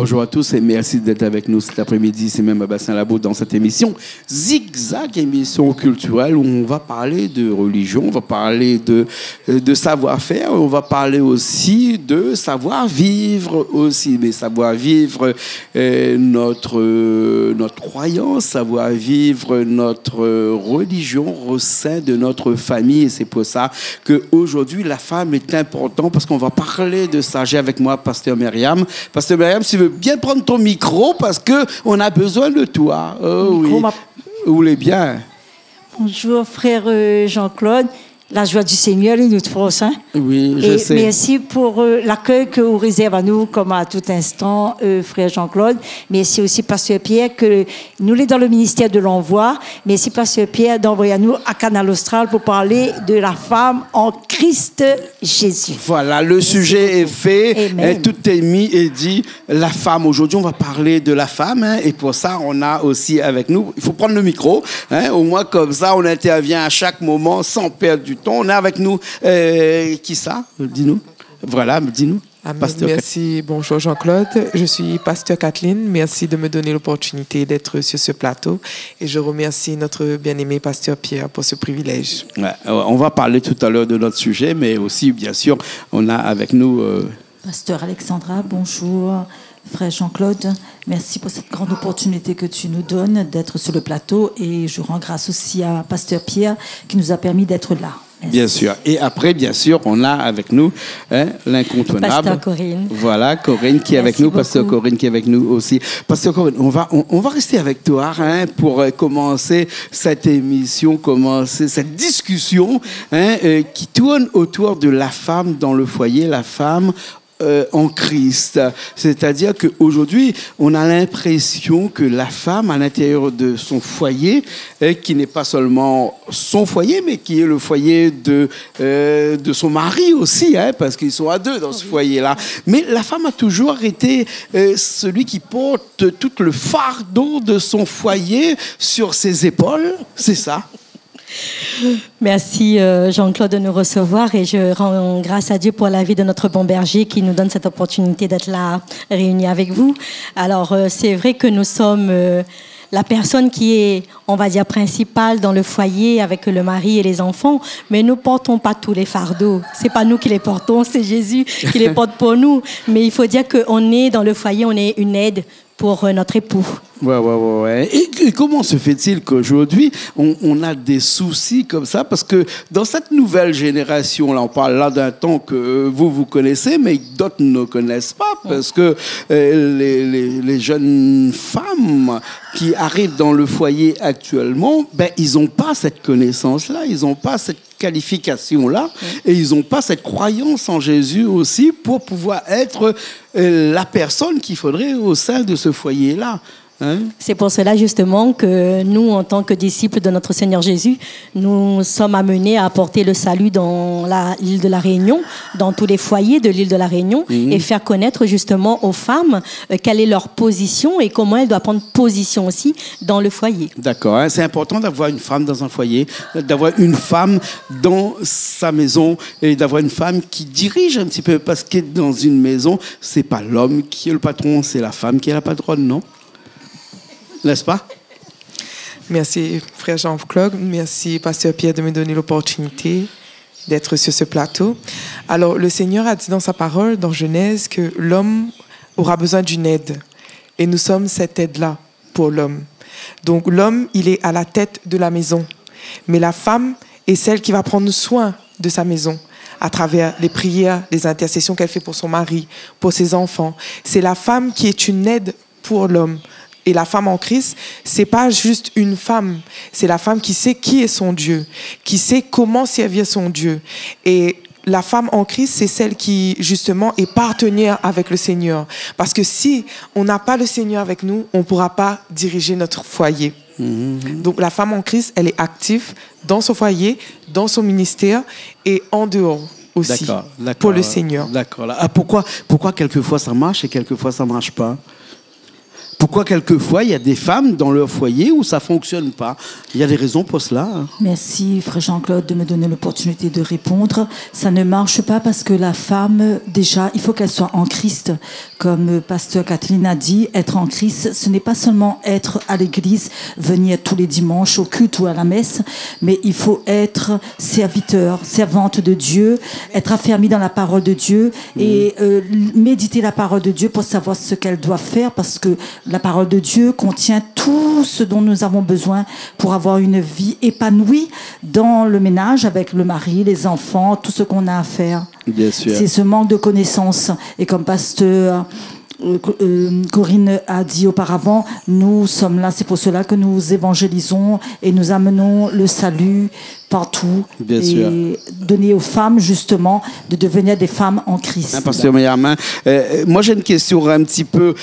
Bonjour à tous et merci d'être avec nous cet après-midi. C'est même Bastien Labo dans cette émission Zigzag, émission culturelle où on va parler de religion, on va parler de savoir-faire, on va parler aussi de savoir-vivre aussi, mais savoir-vivre notre croyance, savoir-vivre notre religion au sein de notre famille. Et c'est pour ça qu'aujourd'hui, la femme est importante parce qu'on va parler de ça. J'ai avec moi Pasteur Myriam. Pasteur Myriam, si tu veux bien prendre ton micro parce qu'on a besoin de toi. Oh, oui. Vous voulez bien. Bonjour, frère Jean-Claude. La joie du Seigneur, il nous force. Hein? Oui, je sais. Merci pour l'accueil que vous réservez à nous, comme à tout instant, frère Jean-Claude. Merci aussi, pasteur Pierre, que nous sommes dans le ministère de l'Envoi. Merci, pasteur Pierre, d'envoyer à nous à Canal Austral pour parler de la femme en Christ Jésus. Voilà, le sujet est fait. Tout est mis et dit. La femme, aujourd'hui, on va parler de la femme. Hein, et pour ça, on a aussi avec nous, il faut prendre le micro. Hein, au moins, comme ça, on intervient à chaque moment sans perdre du temps. On est avec nous. Qui ça? Dis-nous. Voilà, dis-nous. Merci. Bonjour Jean-Claude. Je suis pasteur Kathleen. Merci de me donner l'opportunité d'être sur ce plateau. Et je remercie notre bien-aimé pasteur Pierre pour ce privilège. Ouais, on va parler tout à l'heure de notre sujet, mais aussi, bien sûr, on a avec nous... Pasteur Alexandra, bonjour. Frère Jean-Claude, merci pour cette grande opportunité que tu nous donnes d'être sur le plateau. Et je rends grâce aussi à pasteur Pierre qui nous a permis d'être là. Merci. Bien sûr. Et après, bien sûr, on a avec nous l'incontournable. Pasteur Corinne. Voilà, Corinne qui est avec nous. Pasteur Corinne qui est avec nous aussi. Pasteur Corinne, on va rester avec toi pour commencer cette émission, commencer cette discussion qui tourne autour de la femme dans le foyer, la femme en Christ. C'est-à-dire qu'aujourd'hui, on a l'impression que la femme, à l'intérieur de son foyer, qui n'est pas seulement son foyer, mais qui est le foyer de son mari aussi, parce qu'ils sont à deux dans ce foyer-là. Mais la femme a toujours été celui qui porte tout le fardeau de son foyer sur ses épaules. C'est ça. Merci Jean-Claude de nous recevoir et je rends grâce à Dieu pour la vie de notre bon berger qui nous donne cette opportunité d'être là réunis avec vous. Alors c'est vrai que nous sommes la personne qui est, on va dire, principale dans le foyer avec le mari et les enfants, mais nous ne portons pas tous les fardeaux. Ce n'est pas nous qui les portons, c'est Jésus qui les porte pour nous. Mais il faut dire qu'on est dans le foyer, on est une aide pour notre époux. Ouais. Et comment se fait-il qu'aujourd'hui, on a des soucis comme ça? Parce que dans cette nouvelle génération, là, on parle là d'un temps que vous connaissez, mais d'autres ne connaissent pas, parce que les jeunes femmes qui arrivent dans le foyer actuellement, ils n'ont pas cette connaissance-là, ils n'ont pas cette qualification-là, et ils n'ont pas cette croyance en Jésus aussi pour pouvoir être la personne qu'il faudrait au sein de ce foyer-là. C'est pour cela justement que nous, en tant que disciples de notre Seigneur Jésus, nous sommes amenés à apporter le salut dans l'île de la Réunion, dans tous les foyers de l'île de la Réunion, et faire connaître justement aux femmes quelle est leur position et comment elles doivent prendre position aussi dans le foyer. D'accord, c'est important d'avoir une femme dans un foyer, d'avoir une femme dans sa maison et d'avoir une femme qui dirige un petit peu, parce que dans une maison, c'est pas l'homme qui est le patron, c'est la femme qui est la patronne, non? N'est-ce pas? Merci, frère Jean-Claude. Merci, pasteur Pierre, de me donner l'opportunité d'être sur ce plateau. Alors, le Seigneur a dit dans sa parole, dans Genèse, que l'homme aura besoin d'une aide. Et nous sommes cette aide-là pour l'homme. Donc, l'homme, il est à la tête de la maison. Mais la femme est celle qui va prendre soin de sa maison à travers les prières, les intercessions qu'elle fait pour son mari, pour ses enfants. C'est la femme qui est une aide pour l'homme. Et la femme en Christ, c'est pas juste une femme, c'est la femme qui sait qui est son Dieu, qui sait comment servir son Dieu. Et la femme en Christ, c'est celle qui, justement, est partenaire avec le Seigneur. Parce que si on n'a pas le Seigneur avec nous, on ne pourra pas diriger notre foyer. Donc la femme en Christ, elle est active dans son foyer, dans son ministère et en dehors aussi, pour le Seigneur. D'accord. Pourquoi quelquefois ça marche et quelquefois ça ne marche pas? pourquoi quelquefois il y a des femmes dans leur foyer où ça ne fonctionne pas? Il y a des raisons pour cela. Merci, frère Jean-Claude, de me donner l'opportunité de répondre. Ça ne marche pas parce que la femme, déjà, il faut qu'elle soit en Christ. Comme pasteur Kathleen a dit, être en Christ, ce n'est pas seulement être à l'église, venir tous les dimanches au culte ou à la messe, mais il faut être serviteur, servante de Dieu, être affermi dans la parole de Dieu et méditer la parole de Dieu pour savoir ce qu'elle doit faire, parce que la parole de Dieu contient tout ce dont nous avons besoin pour avoir une vie épanouie dans le ménage avec le mari, les enfants, tout ce qu'on a à faire. Bien sûr. C'est ce manque de connaissances. Et comme pasteur Corinne a dit auparavant, nous sommes là, c'est pour cela que nous évangélisons et nous amenons le salut partout. Bien et sûr. Donner aux femmes, justement, de devenir des femmes en Christ. Pasteur Myriam, moi j'ai une question un petit peu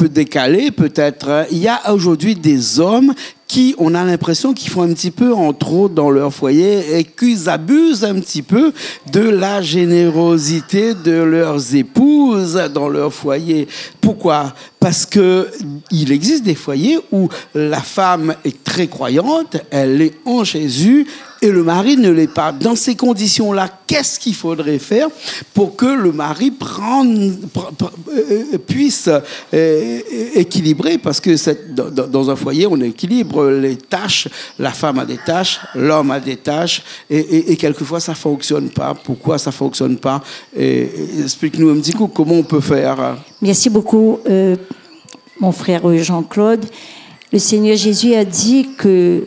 décalée peut-être. Il y a aujourd'hui des hommes qui, on a l'impression qu'ils font un petit peu en trop dans leur foyer et qu'ils abusent un petit peu de la générosité de leurs épouses dans leur foyer. Pourquoi? Parce que il existe des foyers où la femme est très croyante, elle est en Jésus et le mari ne l'est pas. Dans ces conditions-là, qu'est-ce qu'il faudrait faire pour que le mari puisse équilibrer? Parce que dans un foyer, on équilibre les tâches. La femme a des tâches, l'homme a des tâches, et quelquefois ça fonctionne pas. Pourquoi ça fonctionne pas? Explique-nous un petit coup comment on peut faire. Merci beaucoup, mon frère Jean-Claude. Le Seigneur Jésus a dit que,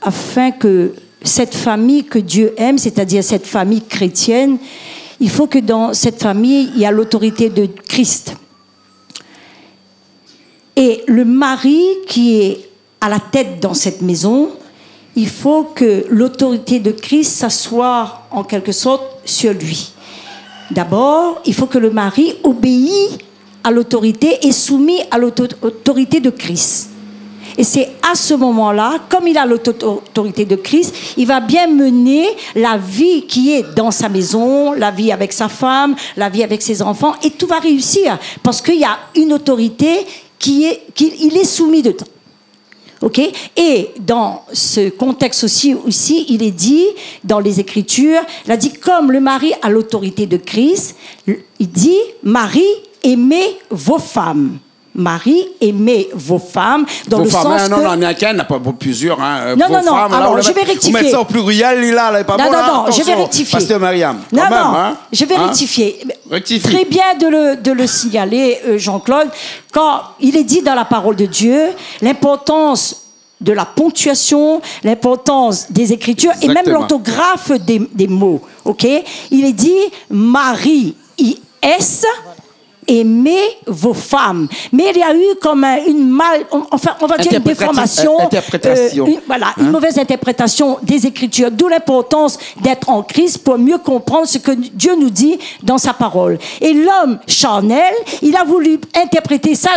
afin que cette famille que Dieu aime, c'est-à-dire cette famille chrétienne, il faut que dans cette famille, il y a l'autorité de Christ. Et le mari qui est à la tête dans cette maison, il faut que l'autorité de Christ s'assoie en quelque sorte sur lui. D'abord, il faut que le mari obéisse à l'autorité et soumis à l'autorité de Christ. Et c'est à ce moment-là, comme il a l'autorité de Christ, il va bien mener la vie qui est dans sa maison, la vie avec sa femme, la vie avec ses enfants, et tout va réussir. Parce qu'il y a une autorité qu'il est soumis dedans. OK? Et dans ce contexte aussi, il est dit, dans les Écritures, il a dit, comme le mari a l'autorité de Christ, il dit, Marie, aimez vos femmes. Marie, aimez vos femmes, dans vos le femmes, sens non, que... Non, il n'y en a qu'un, il n'y en a pas plusieurs. Hein. Non, vos non, non, femmes, alors là, je vais rectifier. Vous mettez ça au pluriel, il est pas bon. Non, je vais rectifier. Pasteur Myriam, Non, quand même, non, hein. je vais rectifier. Rectifie. Très bien de le signaler, Jean-Claude, quand il est dit dans la parole de Dieu, l'importance de la ponctuation, l'importance des Écritures, Exactement. et même l'orthographe des mots. OK? Il est dit Marie, I-S, aimez vos femmes. Mais il y a eu comme une on va dire une déformation, une mauvaise interprétation des Écritures. D'où l'importance d'être en Christ pour mieux comprendre ce que Dieu nous dit dans sa parole. Et l'homme charnel, il a voulu interpréter ça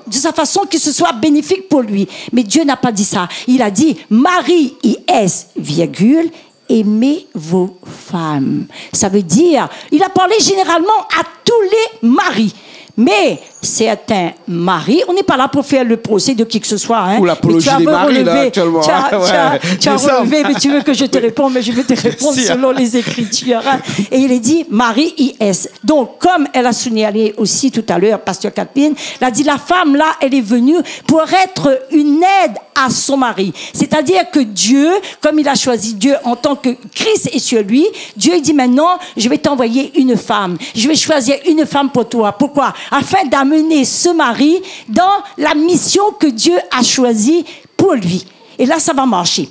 de sa façon que ce soit bénéfique pour lui. Mais Dieu n'a pas dit ça. Il a dit Marie, I-S, virgule, aimez vos femmes. Ça veut dire, il a parlé généralement à tous les maris. Mais certains maris, on n'est pas là pour faire le procès de qui que ce soit. Hein. Ou l'apologie des maris, là, actuellement. Tu as relevé, mais tu veux que je te réponde, mais je vais te répondre selon les Écritures. Hein. Et il est dit, Marie, I-S. Donc, comme elle a signalé aussi tout à l'heure, pasteur Kathleen, elle a dit, la femme, là, elle est venue pour être une aide à son mari. C'est-à-dire que Dieu, comme il a choisi Dieu en tant que Christ est sur lui, Dieu dit maintenant, je vais t'envoyer une femme. Je vais choisir une femme pour toi. Pourquoi? Afin d'amener ce mari dans la mission que Dieu a choisie pour lui. Et là, ça va marcher.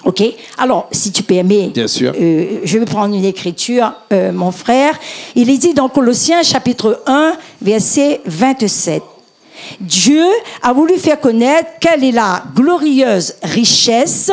OK? Alors, si tu permets, bien sûr. Je vais prendre une écriture, mon frère. Il est dit dans Colossiens, chapitre 1, verset 27. Dieu a voulu faire connaître quelle est la glorieuse richesse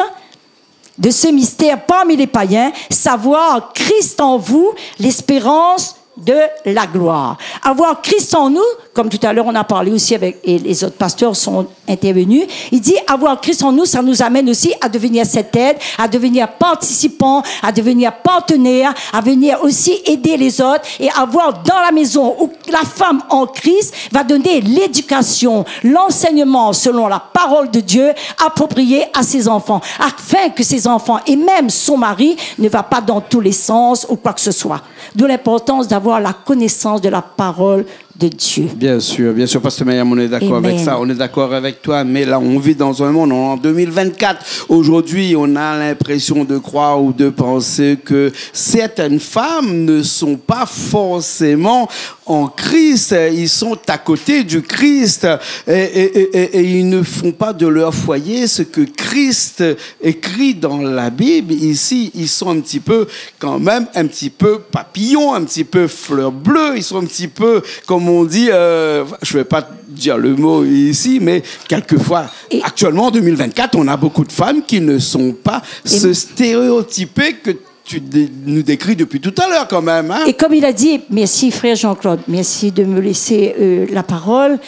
de ce mystère parmi les païens, savoir Christ en vous, l'espérance de la gloire. Avoir Christ en nous, comme tout à l'heure on a parlé aussi avec, et les autres pasteurs sont intervenus, il dit avoir Christ en nous, ça nous amène aussi à devenir cette aide, à devenir participant, à devenir partenaire, à venir aussi aider les autres et avoir dans la maison où la femme en Christ va donner l'éducation, l'enseignement selon la parole de Dieu approprié à ses enfants, afin que ses enfants et même son mari ne va pas dans tous les sens ou quoi que ce soit. D'où l'importance d'avoir la connaissance de la parole de Dieu. Bien sûr, Pasteur Myriam, on est d'accord avec ça, on est d'accord avec toi, mais là, on vit dans un monde, en 2024, aujourd'hui, on a l'impression de croire ou de penser que certaines femmes ne sont pas forcément en Christ, ils sont à côté du Christ et ils ne font pas de leur foyer ce que Christ écrit dans la Bible. Ici, ils sont un petit peu, quand même, un petit peu papillons, un petit peu fleurs bleues, ils sont un petit peu, comme on dit, je ne vais pas dire le mot ici, mais quelquefois, actuellement, en 2024, on a beaucoup de femmes qui ne sont pas ce stéréotypé que tu nous décris depuis tout à l'heure quand même. Hein? Et comme il a dit, merci frère Jean-Claude, merci de me laisser la parole,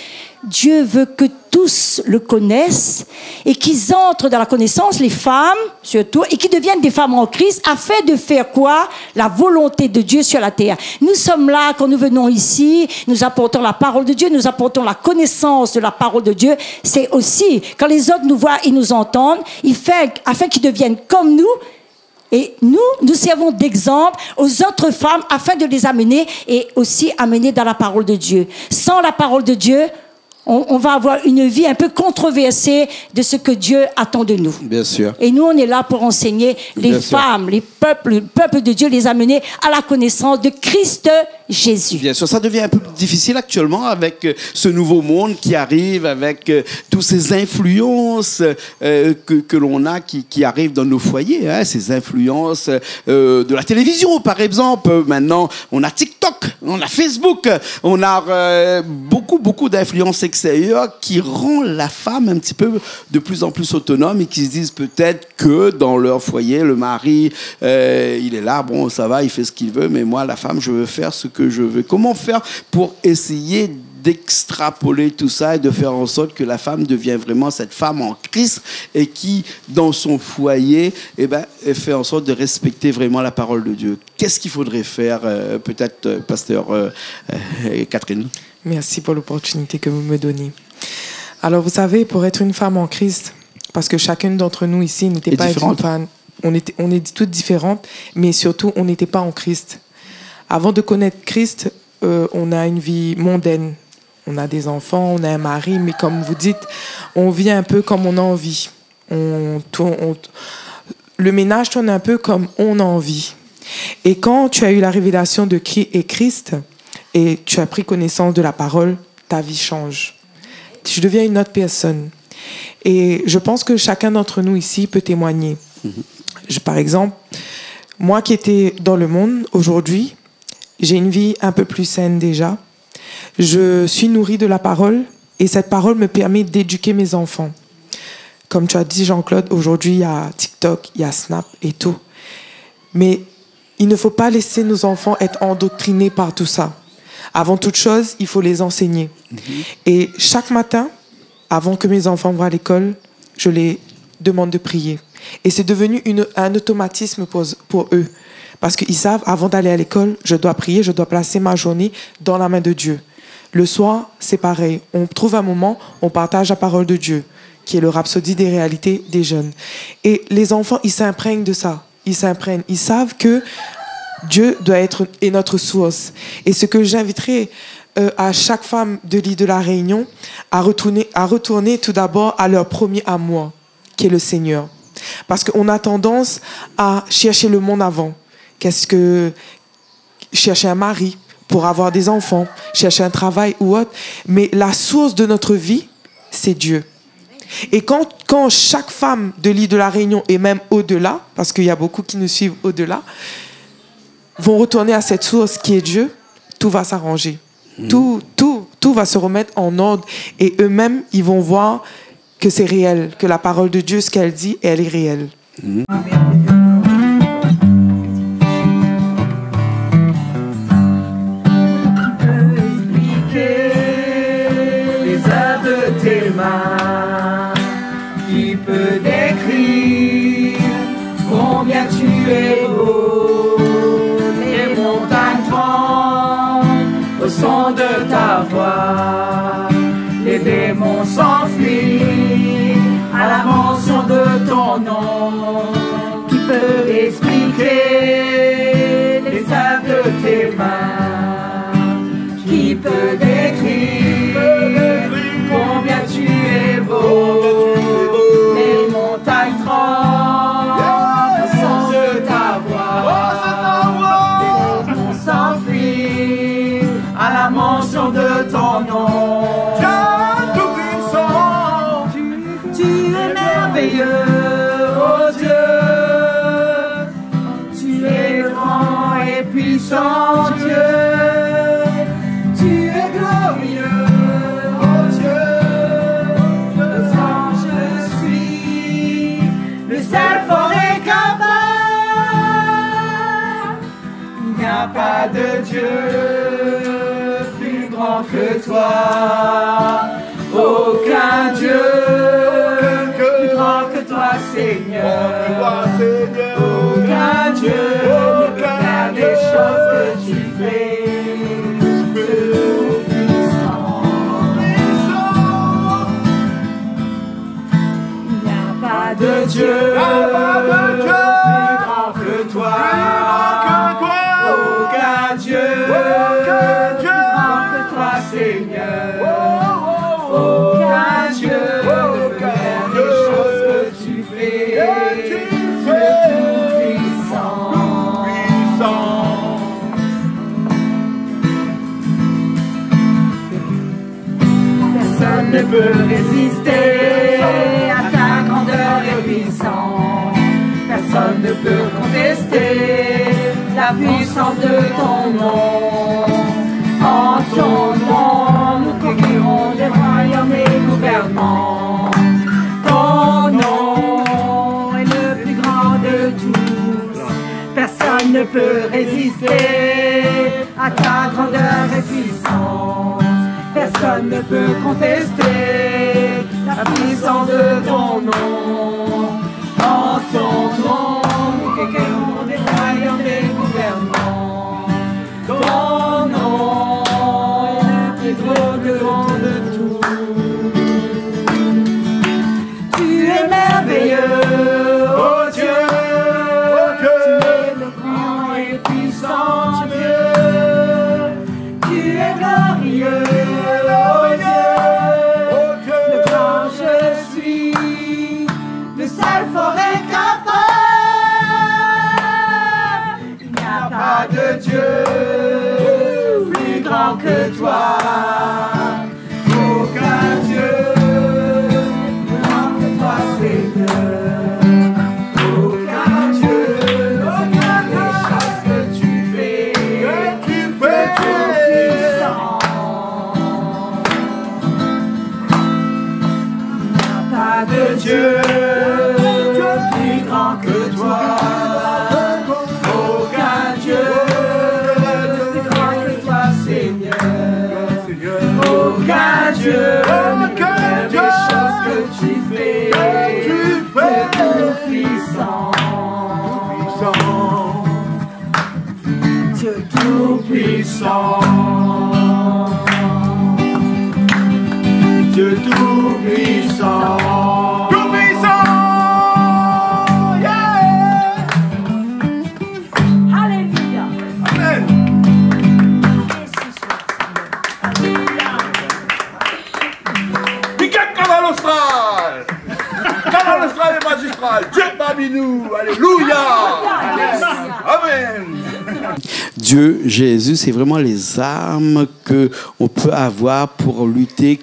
Dieu veut que tous le connaissent et qu'ils entrent dans la connaissance, les femmes surtout, et qu'ils deviennent des femmes en Christ afin de faire quoi? La volonté de Dieu sur la terre. Nous sommes là, quand nous venons ici, nous apportons la parole de Dieu, nous apportons la connaissance de la parole de Dieu. C'est aussi, quand les autres nous voient et nous entendent, afin qu'ils deviennent comme nous. Et nous servons d'exemple aux autres femmes afin de les amener et aussi amener dans la parole de Dieu. Sans la parole de Dieu, on va avoir une vie un peu controversée de ce que Dieu attend de nous. Bien sûr. Et nous, on est là pour enseigner les femmes, le peuple de Dieu, les amener à la connaissance de Christ Jésus. Bien sûr, ça devient un peu difficile actuellement avec ce nouveau monde qui arrive, avec toutes ces influences que l'on a qui arrivent dans nos foyers, hein, ces influences de la télévision, par exemple. Maintenant, on a TikTok, on a Facebook, on a beaucoup d'influences extérieures qui rend la femme un petit peu de plus en plus autonome et qui se disent peut-être que dans leur foyer, le mari, il est là, bon, ça va, il fait ce qu'il veut, mais moi, la femme, je veux faire ce que je veux. Comment faire pour essayer d'extrapoler tout ça et de faire en sorte que la femme devienne vraiment cette femme en Christ et qui, dans son foyer, fait en sorte de respecter vraiment la parole de Dieu? Qu'est-ce qu'il faudrait faire, peut-être, pasteur Catherine? Merci pour l'opportunité que vous me donnez. Alors, vous savez, pour être une femme en Christ, parce que chacune d'entre nous ici n'était pas une femme, on est toutes différentes, mais surtout, on n'était pas en Christ. Avant de connaître Christ, on a une vie mondaine. On a des enfants, on a un mari, mais comme vous dites, on vit un peu comme on a envie. Le ménage tourne un peu comme on a envie. Et quand tu as eu la révélation de qui est Christ, et tu as pris connaissance de la parole, ta vie change. Tu deviens une autre personne. Et je pense que chacun d'entre nous ici peut témoigner. Par exemple, moi qui étais dans le monde, aujourd'hui, j'ai une vie un peu plus saine déjà. Je suis nourrie de la parole et cette parole me permet d'éduquer mes enfants. Comme tu as dit, Jean-Claude, aujourd'hui, il y a TikTok, il y a Snap et tout. Mais il ne faut pas laisser nos enfants être endoctrinés par tout ça. Avant toute chose, il faut les enseigner. Et chaque matin, avant que mes enfants voient à l'école, je les demande de prier. Et c'est devenu un automatisme pour eux. Parce qu'ils savent, avant d'aller à l'école, je dois prier, je dois placer ma journée dans la main de Dieu. Le soir, c'est pareil. On trouve un moment, on partage la parole de Dieu, qui est le rhapsodie des réalités des jeunes. Et les enfants, ils s'imprègnent de ça. Ils s'imprègnent. Ils savent que Dieu est notre source. Et ce que j'inviterai à chaque femme de l'île de la Réunion, à retourner tout d'abord à leur premier amour, qui est le Seigneur. Parce qu'on a tendance à chercher le monde avant. Chercher un mari pour avoir des enfants, chercher un travail ou autre. Mais la source de notre vie, c'est Dieu. Et quand chaque femme de l'île de la Réunion, et même au-delà, parce qu'il y a beaucoup qui nous suivent au-delà, vont retourner à cette source qui est Dieu, tout va s'arranger. Tout va se remettre en ordre. Et eux-mêmes, ils vont voir que c'est réel, que la parole de Dieu, ce qu'elle dit, elle est réelle. démons s'enfuient à la mention de ton nom. Qui peut expliquer les œuvres de tes mains? Qui peut décrire combien tu es beau? Les montagnes tremblent au son de ta voix. Les démons s'enfuient à la mention de ton nom. Tu es merveilleux, oh Dieu. Tu es grand et puissant Dieu. Tu es glorieux, oh Dieu. Le sang je suis, le seul fort et capable. Il n'y a pas de Dieu plus grand que toi. Aucun Dieu plus grand que toi, Seigneur. Aucun Dieu ne peut faire des choses que tu fais. Tout-puissant. Il n'y a pas de Dieu plus grand que toi. Aucun Dieu plus grand que toi, Seigneur. Aucun Dieu ne peut faire les choses que tu fais. Tu es tout-puissant. Personne ne peut résister à ta grandeur et puissance. Personne ne peut contester la puissance de ton nom. En ton nom, nous conquérons des royaumes et gouvernements. Ton nom est le plus grand de tous. Personne ne peut résister à ta grandeur et puissance. Personne ne peut contester la puissance de ton nom. En ton nom, nous conquérons des royaumes et gouvernements. Ton nom est le plus grand de tout. Tu es merveilleux, oh Dieu. Tu es le grand et puissant Dieu. Tu es glorieux, oh Dieu. Le grand je suis, le seul fort et capable. Il n'y a pas de Dieu plus grand que toi. Aucun Dieu plus grand que toi, Seigneur. Aucun Dieu ne peut faire les choses que tu fais. Tu fais tout-puissant. Il n'y a pas de Dieu plus grand que toi. Aucun Dieu plus grand que toi, Seigneur. Aucun Dieu ne peut faire les choses que tu fais. Tu es tout-puissant. Dieu tout-puissant. Dieu tout-puissant. Tout-puissant. Yeah. Alléluia. Amen. Canal Austral! Canal Austral et magistral! Dieu parmi nous! Alléluia! Amen! Dieu, Jésus, c'est vraiment les armes qu'on peut avoir pour lutter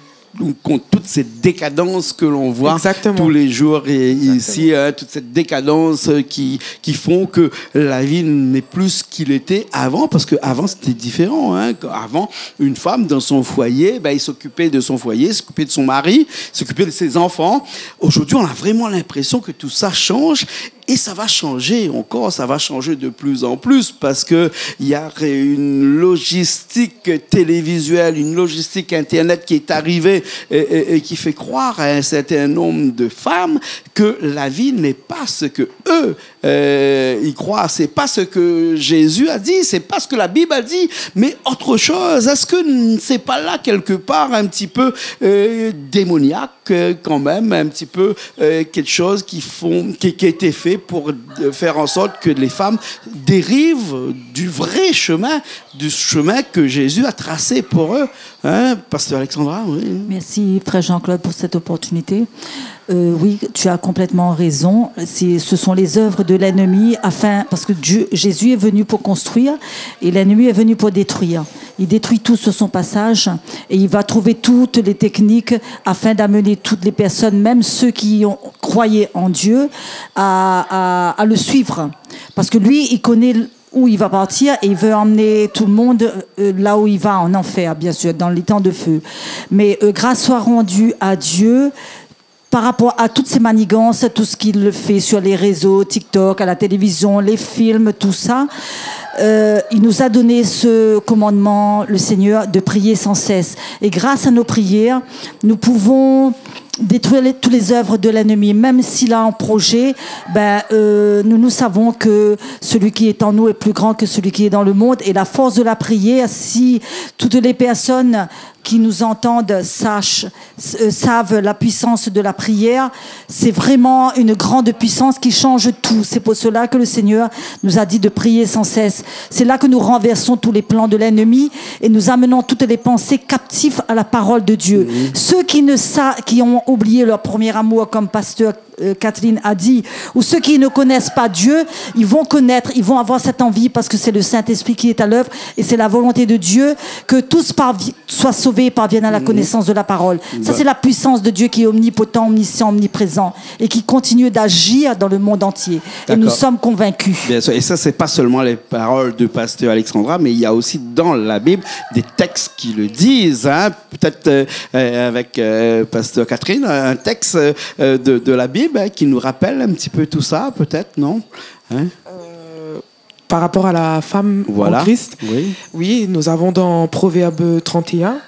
contre toute cette décadence que l'on voit tous les jours et ici, toute cette décadence qui font que la vie n'est plus ce qu'il était avant, parce qu'avant c'était différent. Avant, une femme dans son foyer, il s'occupait de son foyer, s'occupait de son mari, s'occupait de ses enfants. Aujourd'hui, on a vraiment l'impression que tout ça change. Et ça va changer encore, ça va changer de plus en plus parce que il y a une logistique télévisuelle, une logistique Internet qui est arrivée qui fait croire à un certain nombre de femmes que la vie n'est pas ce que eux ils croient, c'est pas ce que Jésus a dit, c'est pas ce que la Bible a dit, mais autre chose. Est-ce que c'est pas là quelque part un petit peu démoniaque quand même, un petit peu quelque chose qui a été fait pour faire en sorte que les femmes dérivent du vrai chemin, du chemin que Jésus a tracé pour eux, hein, Pasteur Alexandra? Oui. Merci, Frère Jean-Claude, pour cette opportunité. Oui, tu as complètement raison. Ce sont les œuvres de l'ennemi parce que Jésus est venu pour construire et l'ennemi est venu pour détruire. Il détruit tout sur son passage et il va trouver toutes les techniques afin d'amener toutes les personnes, même ceux qui croyaient en Dieu, à le suivre. Parce que lui, il connaît où il va partir et il veut emmener tout le monde là où il va, en enfer, bien sûr, dans les temps de feu. Mais grâce soit rendue à Dieu par rapport à toutes ces manigances, tout ce qu'il fait sur les réseaux, TikTok, à la télévision, les films, tout ça. Il nous a donné ce commandement, le Seigneur, de prier sans cesse. Et grâce à nos prières, nous pouvons détruire toutes les œuvres de l'ennemi. Même s'il a un projet, nous savons que celui qui est en nous est plus grand que celui qui est dans le monde. Et la force de la prière, si toutes les personnes qui nous entendent savent la puissance de la prière, c'est vraiment une grande puissance qui change tout. C'est pour cela que le Seigneur nous a dit de prier sans cesse. C'est là que nous renversons tous les plans de l'ennemi et nous amenons toutes les pensées captives à la parole de Dieu. Ceux qui ont oublié leur premier amour, comme Pasteur Catherine a dit, ou ceux qui ne connaissent pas Dieu, ils vont connaître, ils vont avoir cette envie parce que c'est le Saint-Esprit qui est à l'œuvre et c'est la volonté de Dieu que tous soient sauvés et parviennent à la connaissance de la parole. Ça, c'est la puissance de Dieu qui est omnipotent, omniscient, omniprésent et qui continue d'agir dans le monde entier. Et nous sommes convaincus. Bien sûr. Et ça, c'est pas seulement les paroles de Pasteur Alexandra, mais il y a aussi dans la Bible des textes qui le disent. Hein? Peut-être avec Pasteur Catherine, un texte de la Bible qui nous rappelle un petit peu tout ça, peut-être, non? Hein? Par rapport à la femme en Christ, oui, nous avons dans Proverbe 31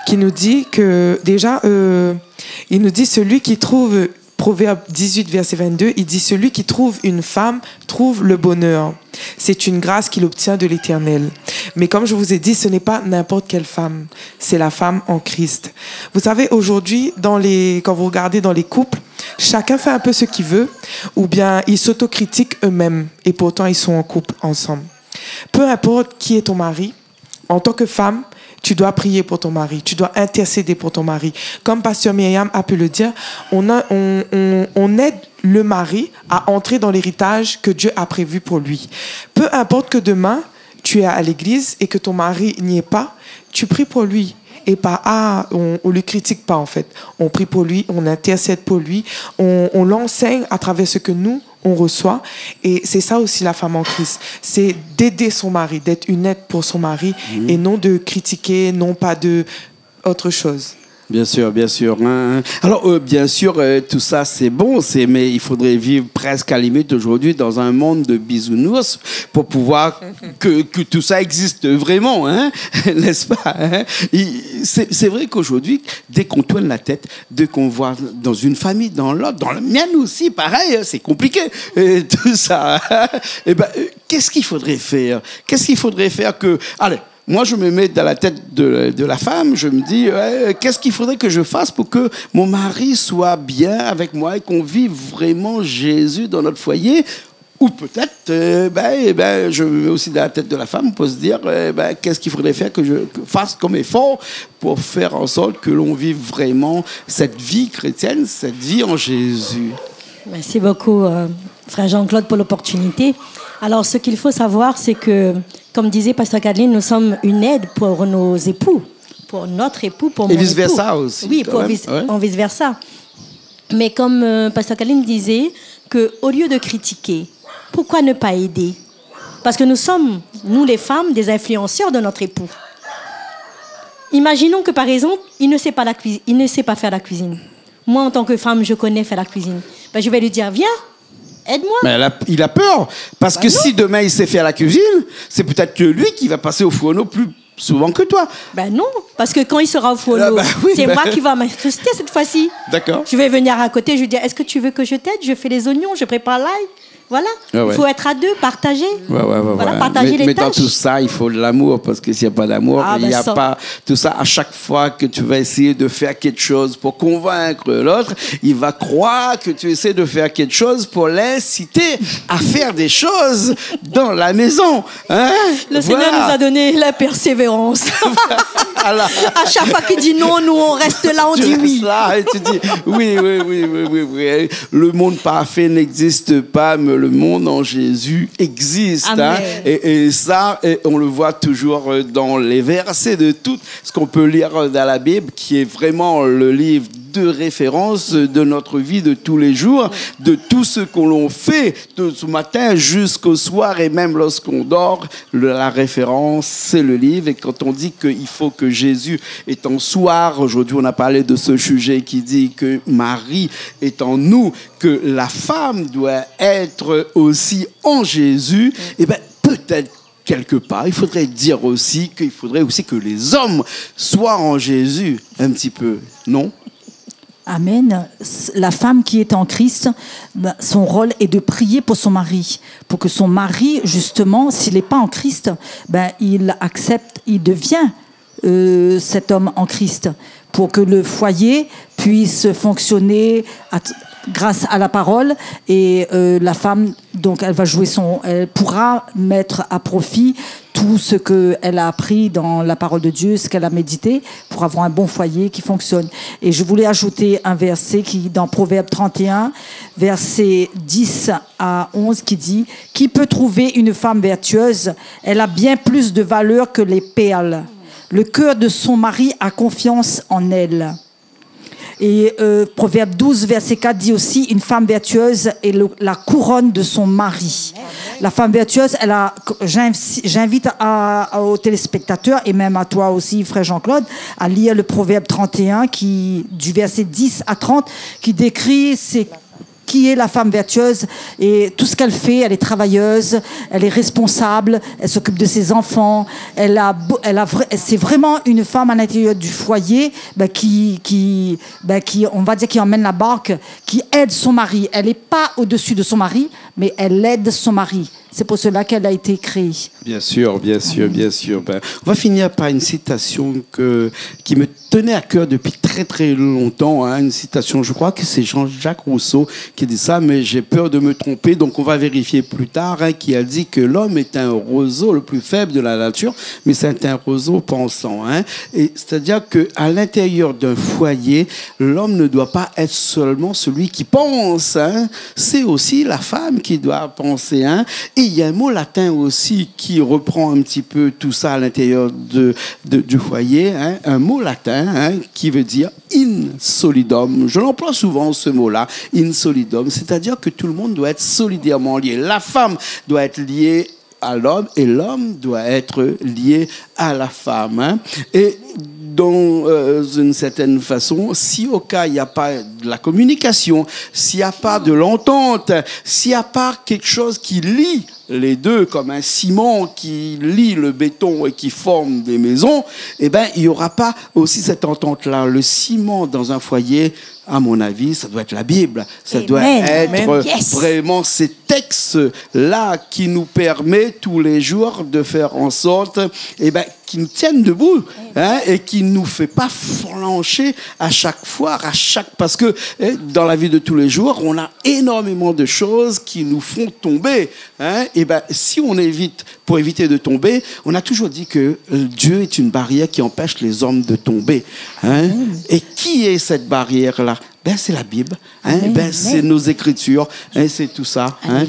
qui nous dit que déjà, il nous dit celui qui trouve, Proverbe 18, verset 22, il dit celui qui trouve une femme trouve le bonheur. C'est une grâce qu'il obtient de l'Éternel. Mais comme je vous ai dit, ce n'est pas n'importe quelle femme, c'est la femme en Christ. Vous savez, aujourd'hui, quand vous regardez dans les couples, chacun fait un peu ce qu'il veut, ou bien ils s'autocritiquent eux-mêmes, et pourtant ils sont en couple ensemble. Peu importe qui est ton mari, en tant que femme, tu dois prier pour ton mari, tu dois intercéder pour ton mari. Comme Pasteur Myriam a pu le dire, on aide le mari à entrer dans l'héritage que Dieu a prévu pour lui. Peu importe que demain, tu es à l'église et que ton mari n'y est pas, tu pries pour lui. Et pas, on le critique pas en fait. On prie pour lui, on intercède pour lui, on l'enseigne à travers ce que nous, on reçoit. Et c'est ça aussi la femme en Christ. C'est d'aider son mari, d'être une aide pour son mari et non de critiquer, non pas de autre chose. Bien sûr, bien sûr. Alors, bien sûr, tout ça, c'est bon, mais il faudrait vivre presque à la limite aujourd'hui dans un monde de bisounours pour pouvoir que tout ça existe vraiment, hein? N'est-ce pas? Hein? C'est vrai qu'aujourd'hui, dès qu'on tourne la tête, dès qu'on voit dans une famille, dans l'autre, dans la mienne aussi, pareil, c'est compliqué, tout ça. Eh ben, qu'est-ce qu'il faudrait faire? Qu'est-ce qu'il faudrait faire que... Allez, moi, je me mets dans la tête de la femme, je me dis, qu'est-ce qu'il faudrait que je fasse pour que mon mari soit bien avec moi et qu'on vive vraiment Jésus dans notre foyer? Ou peut-être, je me mets aussi dans la tête de la femme pour se dire, qu'est-ce qu'il faudrait faire que je fasse comme effort pour faire en sorte que l'on vive vraiment cette vie chrétienne, cette vie en Jésus? Merci beaucoup, Frère Jean-Claude, pour l'opportunité. Alors, ce qu'il faut savoir, c'est que, comme disait Pasteur Kathleen, nous sommes une aide pour nos époux, pour notre époux, pour mon époux. Et vice-versa aussi. Oui, en vice-versa. Mais comme Pasteur Kathleen disait, qu'au lieu de critiquer, pourquoi ne pas aider? Parce que nous sommes, nous les femmes, des influenceurs de notre époux. Imaginons que, par exemple, il ne sait pas faire la cuisine. Moi, en tant que femme, je connais faire la cuisine. Je vais lui dire, viens, aide-moi. Mais il a peur. Parce que si demain il sait faire la cuisine, c'est peut-être que lui qui va passer au fourneau plus souvent que toi. Ben non, parce que quand il sera au foyer, c'est moi qui va m'incruster cette fois-ci. D'accord. Je vais venir à côté, je vais dire, est-ce que tu veux que je t'aide? Je fais les oignons, je prépare l'ail. Voilà, il faut être à deux, partager. Voilà, partager les tâches. Mais dans tout ça, il faut de l'amour, parce que s'il n'y a pas d'amour, il n'y a pas tout ça. À chaque fois que tu vas essayer de faire quelque chose pour convaincre l'autre, il va croire que tu essaies de faire quelque chose pour l'inciter à faire des choses dans la maison. Hein? Le Seigneur nous a donné la persévérance. Voilà. À chaque fois qu'il dit non, nous on reste là, on dit oui. Là et tu dis oui. Le monde parfait n'existe pas, mais le monde en Jésus existe. Hein? Et ça, on le voit toujours dans les versets de tout ce qu'on peut lire dans la Bible, qui est vraiment le livre de référence de notre vie de tous les jours, de tout ce que l'on fait de ce matin jusqu'au soir, et même lorsqu'on dort, la référence, c'est le livre. Et quand on dit qu'il faut que Jésus est en soi, aujourd'hui on a parlé de ce sujet qui dit que Marie est en nous, que la femme doit être aussi en Jésus, et bien peut-être quelque part, il faudrait dire aussi qu'il faudrait aussi que les hommes soient en Jésus un petit peu, non? Amen. La femme qui est en Christ, son rôle est de prier pour son mari, pour que son mari, justement, s'il n'est pas en Christ, il accepte, il devient cet homme en Christ, pour que le foyer puisse fonctionner grâce à la parole. Et la femme, donc, elle pourra mettre à profit tout ce qu'elle a appris dans la parole de Dieu, ce qu'elle a médité, pour avoir un bon foyer qui fonctionne. Et je voulais ajouter un verset dans Proverbe 31, versets 10 à 11, qui dit « Qui peut trouver une femme vertueuse? Elle a bien plus de valeur que les perles. Le cœur de son mari a confiance en elle. » Et Proverbe 12, verset 4 dit aussi, une femme vertueuse est la couronne de son mari. La femme vertueuse, j'invite aux téléspectateurs et même à toi aussi, frère Jean-Claude, à lire le Proverbe 31 du verset 10 à 30 qui décrit qui est la femme vertueuse et tout ce qu'elle fait. Elle est travailleuse, elle est responsable, elle s'occupe de ses enfants. C'est vraiment une femme à l'intérieur du foyer qui on va dire, qui emmène la barque, qui aide son mari. Elle n'est pas au-dessus de son mari, mais elle aide son mari. C'est pour cela qu'elle a été créée. Bien sûr. On va finir par une citation qui me tenait à cœur depuis très très longtemps. Hein, une citation, je crois que c'est Jean-Jacques Rousseau qui dit ça, mais j'ai peur de me tromper, donc on va vérifier plus tard, hein, qui a dit que l'homme est un roseau le plus faible de la nature, mais c'est un roseau pensant. Hein, et c'est-à-dire qu'à l'intérieur d'un foyer, l'homme ne doit pas être seulement celui qui pense. Hein, c'est aussi la femme qui doit penser. Hein, et il y a un mot latin aussi qui reprend un petit peu tout ça à l'intérieur du foyer, hein, un mot latin, hein, qui veut dire in solidum. Je l'emploie souvent, ce mot-là, in solidum, c'est-à-dire que tout le monde doit être solidairement lié. La femme doit être liée à l'homme et l'homme doit être lié à la femme. Hein. Et dans une certaine façon, si au cas il n'y a pas de la communication, s'il n'y a pas de l'entente, s'il n'y a pas quelque chose qui lie les deux, comme un ciment qui lie le béton et qui forme des maisons, eh ben, il n'y aura pas aussi cette entente-là. Le ciment dans un foyer, à mon avis, ça doit être la Bible. Ça doit être vraiment ces textes-là qui nous permettent tous les jours de faire en sorte, eh ben, qui nous tiennent debout, hein, et qui ne nous fait pas flancher à chaque fois, parce que dans la vie de tous les jours, on a énormément de choses qui nous font tomber. Hein, et ben, si on évite, pour éviter de tomber, on a toujours dit que Dieu est une barrière qui empêche les hommes de tomber. Hein, et qui est cette barrière-là? Ben, c'est la Bible, hein, c'est nos Écritures, hein, c'est tout ça. Hein.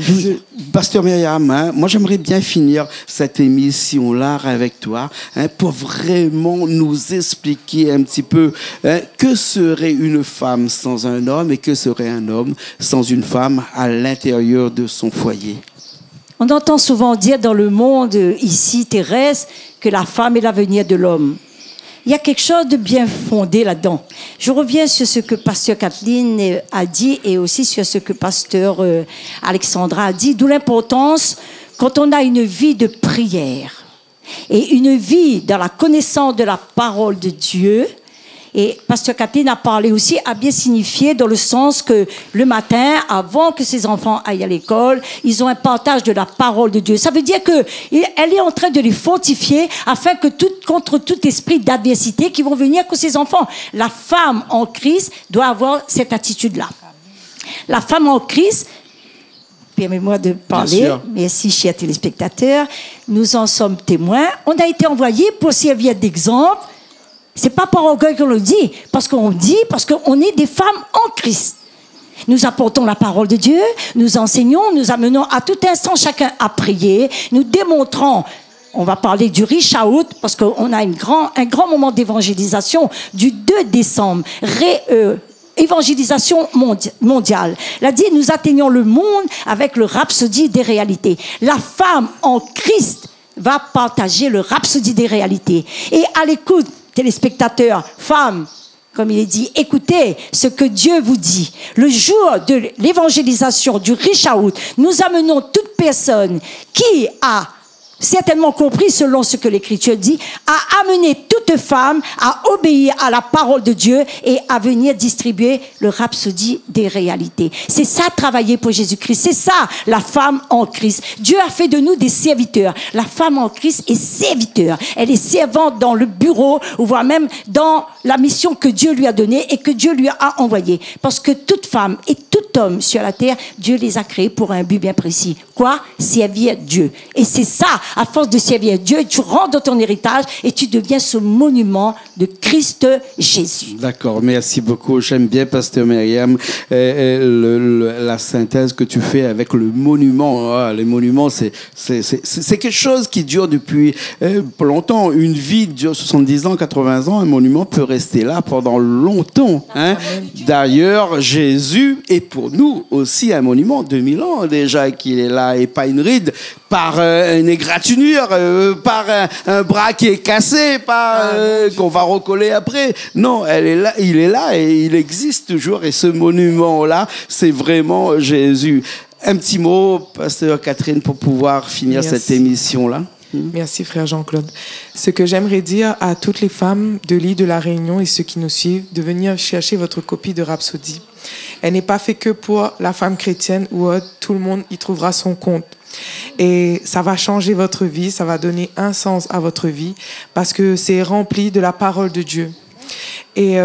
Pasteur Myriam, hein, moi j'aimerais bien finir cette émission-là avec toi, hein, pour vraiment nous expliquer un petit peu, hein, que serait une femme sans un homme et que serait un homme sans une femme à l'intérieur de son foyer. On entend souvent dire dans le monde ici terrestre que la femme est l'avenir de l'homme. Il y a quelque chose de bien fondé là-dedans. Je reviens sur ce que pasteur Kathleen a dit et aussi sur ce que pasteur Alexandra a dit, d'où l'importance, quand on a une vie de prière, et une vie dans la connaissance de la parole de Dieu. Et Pasteur Catherine a parlé aussi, a bien signifié dans le sens que le matin, avant que ses enfants aillent à l'école, ils ont un partage de la parole de Dieu. Ça veut dire que elle est en train de les fortifier afin que contre tout esprit d'adversité qui vont venir que ses enfants. La femme en Christ doit avoir cette attitude-là. La femme en Christ, permets-moi de parler, merci chers téléspectateurs, nous en sommes témoins. On a été envoyés pour servir d'exemple. C'est pas par orgueil qu'on le dit, parce qu'on est des femmes en Christ. Nous apportons la parole de Dieu, nous enseignons, nous amenons à tout instant chacun à prier, nous démontrons, on va parler du reach out, parce qu'on a un grand moment d'évangélisation du 2 décembre, évangélisation mondiale. Elle dit, nous atteignons le monde avec le rhapsodie des réalités. La femme en Christ va partager le rhapsodie des réalités. Et à l'écoute, téléspectateurs, femmes, comme il est dit, écoutez ce que Dieu vous dit. Le jour de l'évangélisation, du reach out, nous amenons toute personne qui a certainement compris, selon ce que l'Écriture dit, à amener toute femme à obéir à la parole de Dieu et à venir distribuer le rhapsodie des réalités. C'est ça, travailler pour Jésus-Christ. C'est ça, la femme en Christ. Dieu a fait de nous des serviteurs. La femme en Christ est serviteur. Elle est servante dans le bureau, ou voire même dans la mission que Dieu lui a donnée et que Dieu lui a envoyée. Parce que toute femme et tout homme sur la terre, Dieu les a créés pour un but bien précis. Quoi? Servir Dieu. Et c'est ça, à force de servir Dieu, tu rentres dans ton héritage et tu deviens ce monument de Christ Jésus. D'accord, merci beaucoup. J'aime bien, Pasteur Myriam, la synthèse que tu fais avec le monument. Ah, les monuments, c'est quelque chose qui dure depuis longtemps. Une vie dure 70 ans, 80 ans. Un monument peut rester là pendant longtemps. Hein? D'ailleurs, Jésus est pour nous aussi un monument. 2000 ans déjà qu'il est là et pas une ride par une égratignure, par un bras qui est cassé, qu'on va recoller après. Non, elle est là, il est là et il existe toujours. Et ce monument-là, c'est vraiment Jésus. Un petit mot, Pasteur Catherine, pour pouvoir finir cette émission-là. Merci, frère Jean-Claude. Ce que j'aimerais dire à toutes les femmes de l'île de la Réunion et ceux qui nous suivent, de venir chercher votre copie de Rhapsodie. Elle n'est pas faite que pour la femme chrétienne ou tout le monde y trouvera son compte. Et ça va changer votre vie, ça va donner un sens à votre vie parce que c'est rempli de la parole de Dieu. Et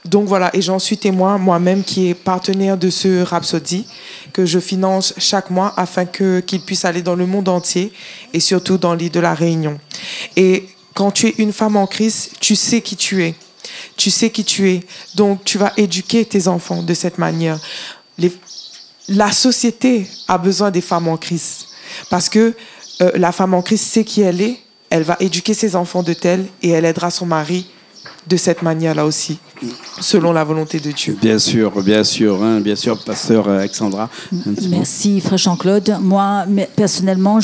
donc voilà, et j'en suis témoin moi-même qui est partenaire de ce Rhapsodie que je finance chaque mois afin qu'il puisse aller dans le monde entier et surtout dans l'île de la Réunion. Et quand tu es une femme en Christ, tu sais qui tu es. Tu sais qui tu es. Donc tu vas éduquer tes enfants de cette manière. La société a besoin des femmes en Christ parce que la femme en Christ sait qui elle est, elle va éduquer ses enfants de tel et elle aidera son mari de cette manière-là aussi, selon la volonté de Dieu. Bien sûr, Pasteur Alexandra. Merci, frère Jean-Claude. Moi, personnellement,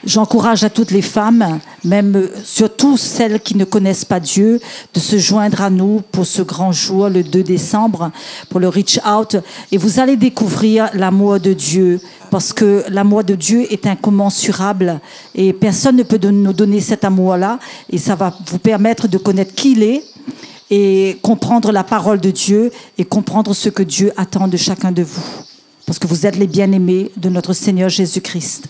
j'encourage à toutes les femmes, même surtout celles qui ne connaissent pas Dieu, de se joindre à nous pour ce grand jour, le 2 décembre, pour le Reach Out. Et vous allez découvrir l'amour de Dieu, parce que l'amour de Dieu est incommensurable et personne ne peut nous donner cet amour-là. Et ça va vous permettre de connaître qui il est et comprendre la parole de Dieu et comprendre ce que Dieu attend de chacun de vous. Parce que vous êtes les bien-aimés de notre Seigneur Jésus-Christ.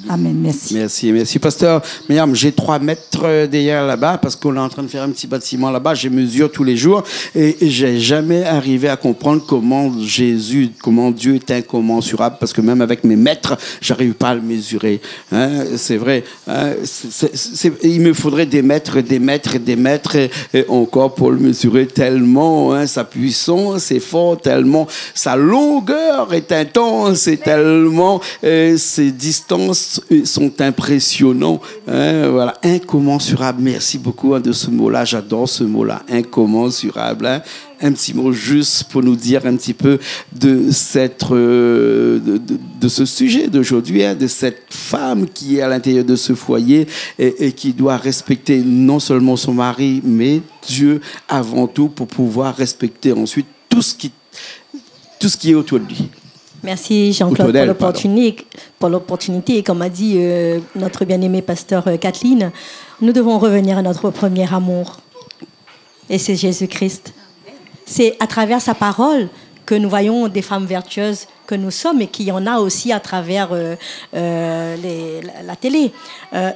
Amen, merci. Merci. Pasteur Myriam, j'ai 3 mètres derrière là-bas parce qu'on est en train de faire un petit bâtiment là-bas. Je mesure tous les jours et j'ai jamais arrivé à comprendre comment Dieu est incommensurable parce que même avec mes mètres, j'arrive pas à le mesurer. Hein, c'est vrai. Hein, il me faudrait des mètres et encore pour le mesurer tellement. Hein, sa puissance est forte, tellement sa longueur est intense et tellement ses distances sont impressionnants. Hein, voilà, incommensurable. Merci beaucoup de ce mot-là. J'adore ce mot-là, incommensurable. Hein. Un petit mot juste pour nous dire un petit peu de ce sujet d'aujourd'hui, hein, de cette femme qui est à l'intérieur de ce foyer et qui doit respecter non seulement son mari, mais Dieu avant tout pour pouvoir respecter ensuite tout ce qui est autour de lui. Merci Jean-Claude pour l'opportunité. Et comme a dit notre bien-aimée pasteur Kathleen, nous devons revenir à notre premier amour. Et c'est Jésus-Christ. C'est à travers sa parole que nous voyons des femmes vertueuses que nous sommes et qu'il y en a aussi à travers la télé.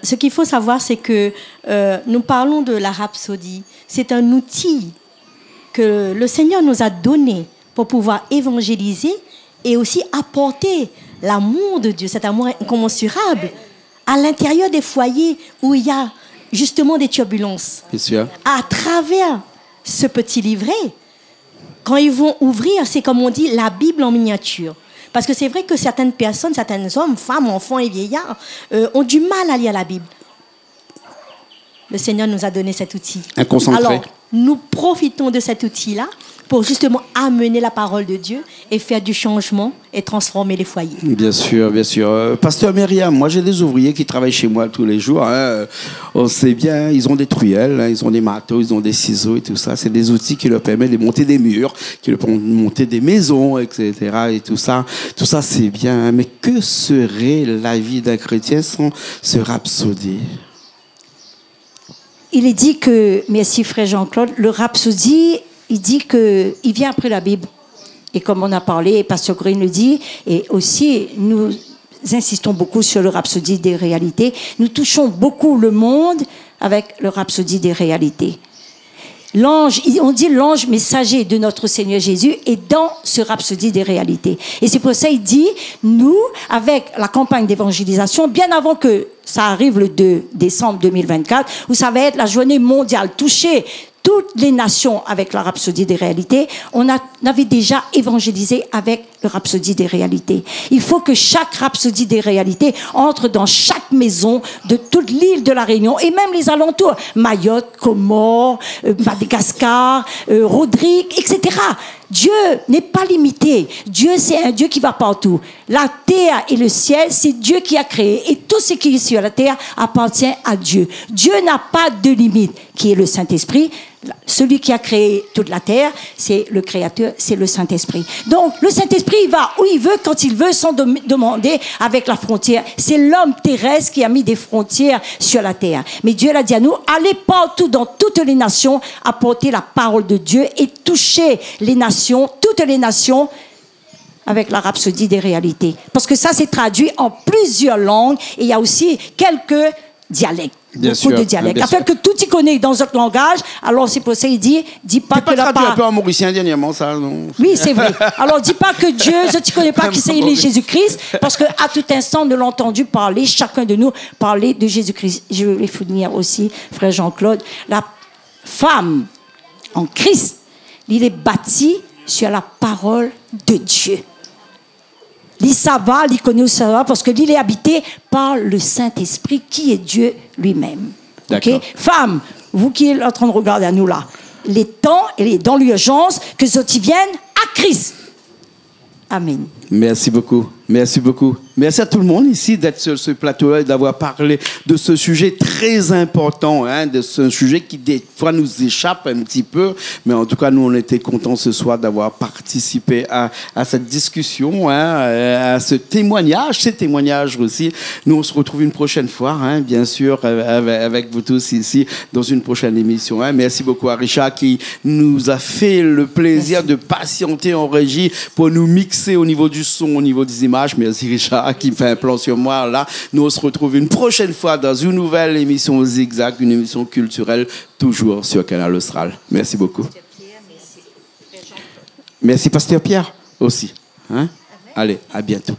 Ce qu'il faut savoir, c'est que nous parlons de la rhapsodie. C'est un outil que le Seigneur nous a donné pour pouvoir évangéliser et aussi apporter l'amour de Dieu, cet amour incommensurable, à l'intérieur des foyers où il y a justement des turbulences. Bien sûr. À travers ce petit livret, quand ils vont ouvrir, c'est comme on dit, la Bible en miniature. Parce que c'est vrai que certaines personnes, certains hommes, femmes, enfants et vieillards ont du mal à lire la Bible. Le Seigneur nous a donné cet outil. Un concentré. Alors, nous profitons de cet outil-là pour justement amener la parole de Dieu et faire du changement et transformer les foyers. Bien sûr, bien sûr. Pasteur Myriam, moi j'ai des ouvriers qui travaillent chez moi tous les jours. Hein. On sait bien, ils ont des truelles, hein, ils ont des marteaux, ils ont des ciseaux et tout ça. C'est des outils qui leur permettent de monter des murs, qui leur permettent de monter des maisons, etc. Et tout ça c'est bien. Mais que serait la vie d'un chrétien sans ce rhapsodie? Il est dit que, merci frère Jean-Claude, le rhapsodie, il dit qu'il vient après la Bible. Et comme on a parlé, et Pasteur Green le dit, et aussi nous insistons beaucoup sur le rhapsodie des réalités. Nous touchons beaucoup le monde avec le rhapsodie des réalités. L'ange, on dit l'ange messager de notre Seigneur Jésus est dans ce rhapsodie des réalités. Et c'est pour ça qu'il dit, nous, avec la campagne d'évangélisation, bien avant que ça arrive le 2 décembre 2024, où ça va être la journée mondiale, toucher toutes les nations avec la rhapsodie des réalités, on avait déjà évangélisé avec le rhapsodie des réalités. Il faut que chaque rhapsodie des réalités entre dans chaque maison de toute l'île de la Réunion et même les alentours, Mayotte, Comores, Madagascar, Rodrigue, etc. Dieu n'est pas limité. Dieu, c'est un Dieu qui va partout. La terre et le ciel, c'est Dieu qui a créé. Et tout ce qui est sur la terre appartient à Dieu. Dieu n'a pas de limite, qui est le Saint-Esprit. Celui qui a créé toute la terre, c'est le Créateur, c'est le Saint-Esprit. Donc, le Saint-Esprit, il va où il veut, quand il veut, sans demander avec la frontière. C'est l'homme terrestre qui a mis des frontières sur la terre. Mais Dieu l'a dit à nous, allez partout dans toutes les nations, apporter la parole de Dieu et toucher les nations, toutes les nations, avec la rhapsodie des réalités. Parce que ça, c'est traduit en plusieurs langues et il y a aussi quelques dialectes. Bien beaucoup sûr, de dialectes. bien Afin sûr. que tout y connaît dans notre langage, alors c'est pour ça qu'il dit pas que la traduit un peu part. en mauricien dernièrement, ça, non? Oui, c'est vrai. Alors, dis pas que Dieu, je ne connais pas qui c'est, il est Jésus-Christ, parce qu'à tout instant, nous l'avons entendu parler, chacun de nous, parler de Jésus-Christ. Je vais finir aussi, frère Jean-Claude. La femme en Christ, il est bâti sur la parole de Dieu. Il va, il connaît ça, parce que il est habité par le Saint-Esprit, qui est Dieu lui-même. Okay? Femme, vous qui êtes en train de regarder à nous là, les temps, elle est dans l'urgence, que ceux-ci viennent à Christ. Amen. Merci beaucoup. Merci beaucoup. Merci à tout le monde ici d'être sur ce plateau-là et d'avoir parlé de ce sujet très important, hein, de ce sujet qui des fois nous échappe un petit peu, mais en tout cas nous on était contents ce soir d'avoir participé à cette discussion, hein, à ce témoignage, ces témoignages aussi. Nous on se retrouve une prochaine fois, hein, bien sûr, avec vous tous ici dans une prochaine émission. Hein. Merci beaucoup à Richard qui nous a fait le plaisir de patienter en régie pour nous mixer au niveau du son, au niveau des images. Merci Richard qui me fait un plan sur moi là. Nous on se retrouve une prochaine fois dans une nouvelle émission Zigzag, une émission culturelle toujours sur Canal Austral. Merci beaucoup. Merci Pasteur Pierre aussi. Hein? Allez, à bientôt.